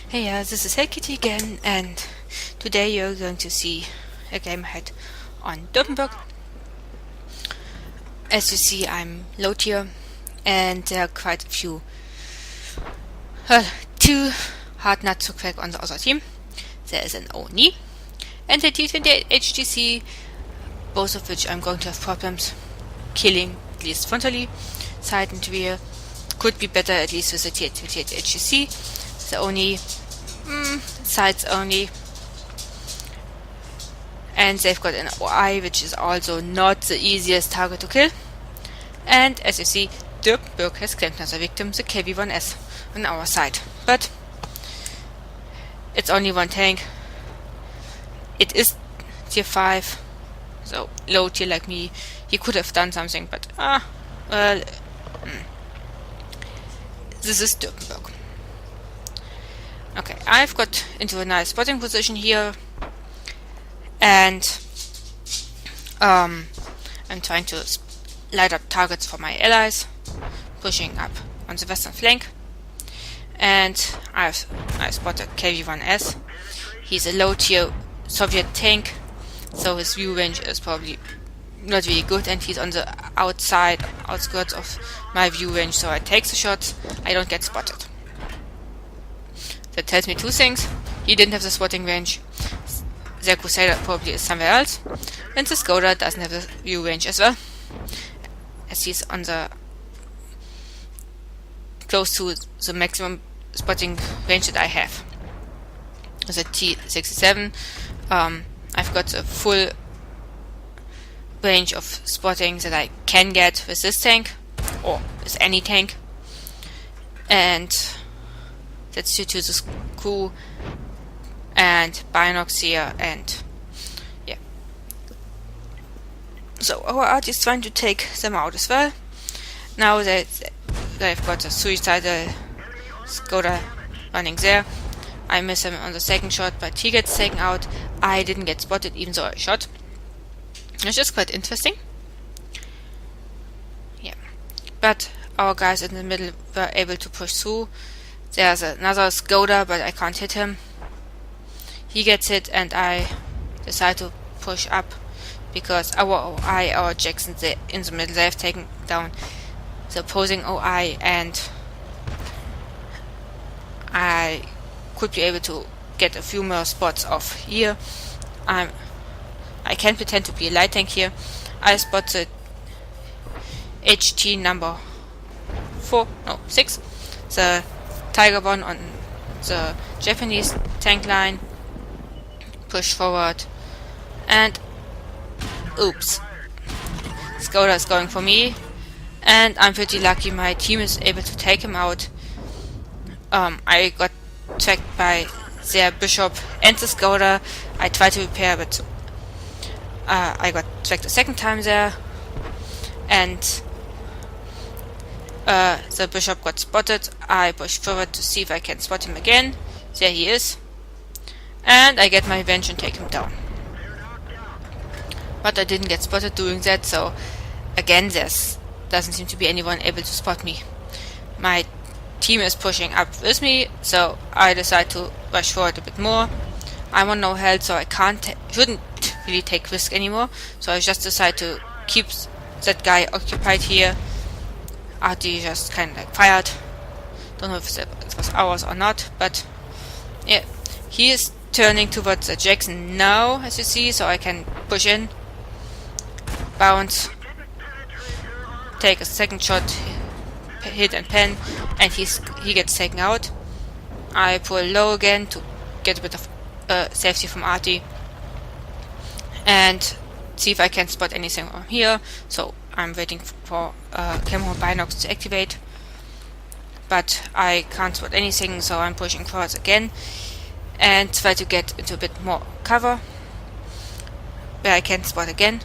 Hey, this is Kitty again, and today you're going to see a game I had on Derpenberg. As you see, I'm low tier, and there are quite a few, two hard nuts to crack on the other team. There is an Oni and a T28 HTC, both of which I'm going to have problems killing, at least frontally. Side and rear could be better, at least with the T28 HTC. The Oni, sides only. And they've got an OI, which is also not the easiest target to kill. And as you see, Derpenberg has claimed another victim, the KV-1S, on our side. But it's only one tank. It is tier 5, so low tier like me. He could have done something, but well, this is Derpenberg. Okay, I've got into a nice spotting position here, and I'm trying to light up targets for my allies, pushing up on the western flank. And I spotted KV-1S. He's a low tier Soviet tank, so his view range is probably not really good, and he's on the outskirts of my view range, so I take the shots, I don't get spotted. That tells me two things: he didn't have the spotting range, their Crusader probably is somewhere else, and the Skoda doesn't have the view range as well, as he's on the close to the maximum spotting range that I have. With a T67, I've got the full range of spotting that I can get with this tank, or with any tank, and that's due to the screw and binocs here, and yeah. So our art is trying to take them out as well. Now that they've got a suicidal Skoda running there, I miss him on the second shot, but he gets taken out. I didn't get spotted even though I shot. It's just quite interesting. Yeah. But our guys in the middle were able to push through. There's another Skoda, but I can't hit him. He gets hit, and I decide to push up because our Jackson in the middle, they have taken down the opposing OI, and I could be able to get a few more spots off here. I can pretend to be a light tank here. I spot the HT number 6, the Tiger 1 on the Japanese tank line, push forward, and oops, Skoda is going for me, and I'm pretty lucky my team is able to take him out. I got tracked by their Bishop and the Skoda. I tried to repair, but I got tracked a second time there, and the Bishop got spotted. I pushed forward to see if I can spot him again. There he is, and I get my revenge and take him down. But I didn't get spotted doing that, so again doesn't seem to be anyone able to spot me. My team is pushing up with me, so I decide to rush forward a bit more. I'm on no health, so I shouldn't really take risk anymore, so I just decide to keep that guy occupied here. RT just kind of like fired. Don't know if it was ours or not, but yeah, he is turning towards the Jackson now, as you see, so I can push in, bounce, take a second shot, hit and pen, and he gets taken out. I pull low again to get a bit of safety from RT and see if I can spot anything from here. So I'm waiting for camera binocs to activate, but I can't spot anything, so I'm pushing forwards again and try to get into a bit more cover where I can spot again.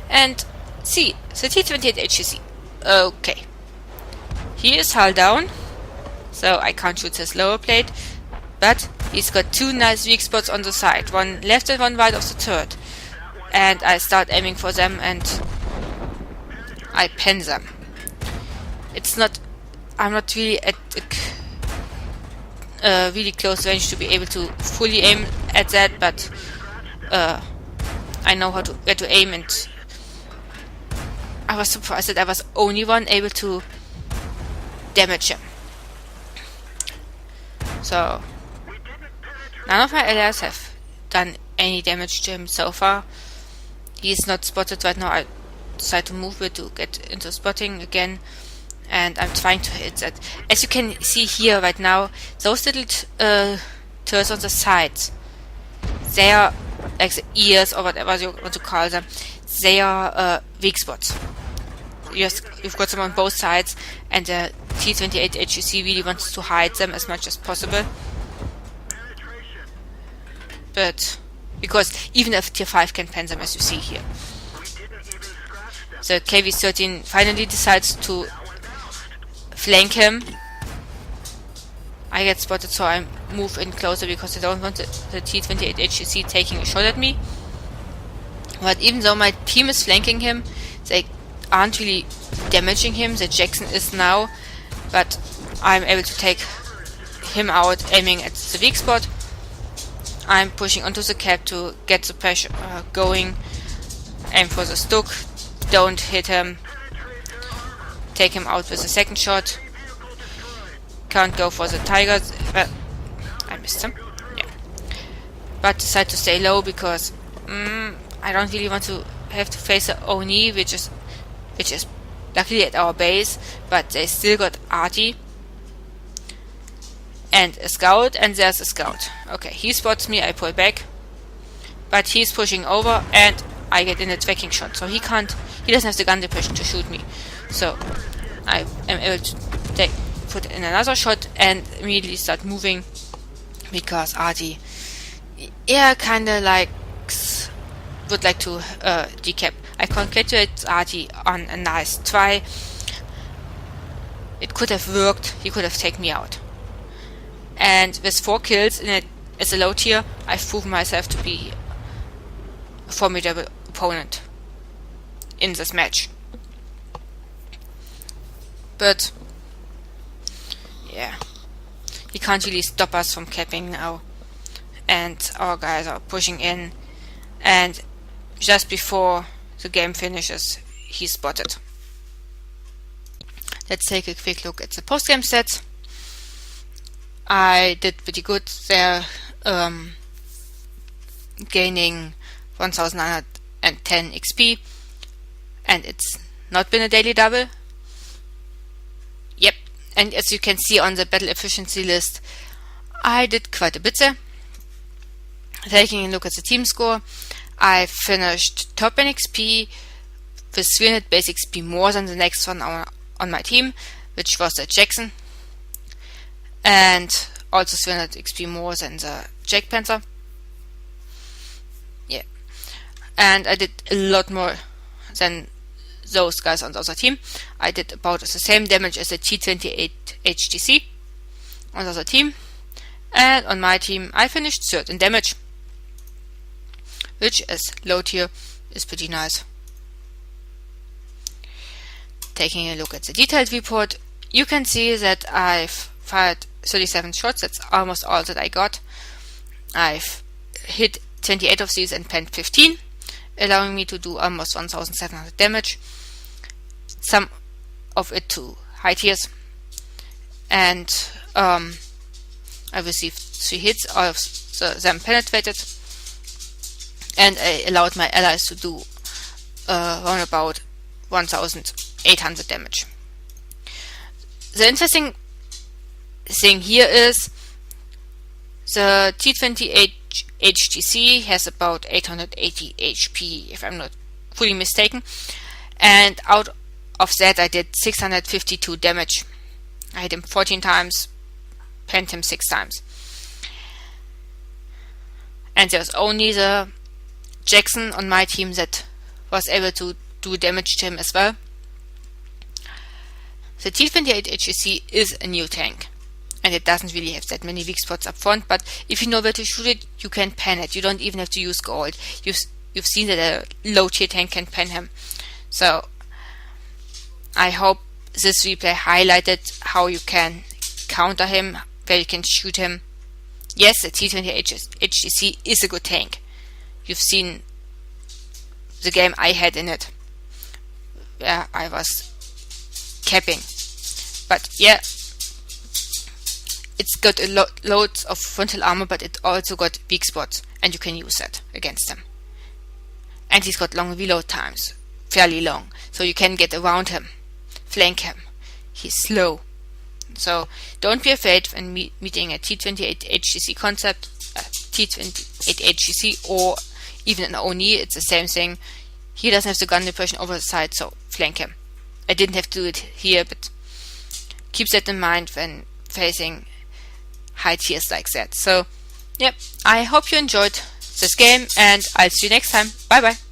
And see, the T28 HTC. Okay. He is hull down, so I can't shoot his lower plate, but he's got two nice weak spots on the side, one left and one right of the turret. And I start aiming for them and I pen them. I'm not really at really close range to be able to fully aim at that, but I know where to aim, and I was surprised that I was only one able to damage him. So none of my allies have done any damage to him so far. He's not spotted right now. I decide to move it to get into spotting again, and I'm trying to hit that. As you can see here right now, those little turrets on the sides, they are like the ears or whatever you want to call them. They are weak spots. You've got them on both sides, and the T-28 HEC really wants to hide them as much as possible. But because even if Tier 5 can pen them, as you see here. The KV-13 finally decides to flank him. I get spotted, so I move in closer because I don't want the T-28 HEC taking a shot at me. But even though my team is flanking him, they aren't really damaging him. The Jackson is now, but I'm able to take him out, aiming at the weak spot. I'm pushing onto the cap to get the pressure going. Aim for the Stuk. Don't hit him. Take him out with a second shot. Can't go for the Tiger. I missed him. Yeah. But decide to stay low because I don't really want to have to face the Oni, which is luckily at our base, but they still got Artie. And a scout, and there's a scout. Okay, he spots me, I pull back. But he's pushing over, and I get in a tracking shot. So he doesn't have the gun depression to shoot me. So I am able to put in another shot and immediately start moving. Because Artie, kinda would like to decap. I congratulate Artie on a nice try. It could have worked, he could have taken me out. And with 4 kills as a low tier, I've proven myself to be a formidable opponent in this match. But yeah, he can't really stop us from capping now. And our guys are pushing in, and just before the game finishes, he's spotted. Let's take a quick look at the post-game stats. I did pretty good there, gaining 1910 XP, and it's not been a daily double. Yep, and as you can see on the battle efficiency list, I did quite a bit there. Taking a look at the team score, I finished top in XP with 300 base XP more than the next one on my team, which was the Jackson, and also 300 XP more than the Jack Panther. Yeah, and I did a lot more than those guys on the other team. I did about the same damage as the T-28 HTC on the other team, and on my team I finished 3rd in damage, which as low tier is pretty nice. Taking a look at the detailed report, you can see that I've fired 37 shots. That's almost all that I got. I've hit 28 of these and penned 15, allowing me to do almost 1700 damage, some of it to high tiers, and I received 3 hits, all of them penetrated, and I allowed my allies to do around about 1800 damage. The interesting thing here is the T-28 HTC has about 880 HP, if I'm not fully mistaken, and out of that I did 652 damage. I hit him 14 times, penned him 6 times. And there's only the Jackson on my team that was able to do damage to him as well. The T-28 HEC is a new tank, and it doesn't really have that many weak spots up front, but if you know where to shoot it, you can pen it. You don't even have to use gold. You've seen that a low tier tank can pen him. So I hope this replay highlighted how you can counter him where you can shoot him. Yes, the T-28 HGC is a good tank. You've seen the game I had in it, where I was capping. But yeah, it's got loads of frontal armor, but it also got weak spots, and you can use that against him. And he's got long reload times, fairly long, so you can get around him, flank him. He's slow. So don't be afraid when meeting a T-28 HGC concept, a T-28 HGC, or even an Oni. It's the same thing. He doesn't have the gun depression over the side, so flank him. I didn't have to do it here, but keep that in mind when facing high tiers like that. So, yep, I hope you enjoyed this game, and I'll see you next time. Bye bye.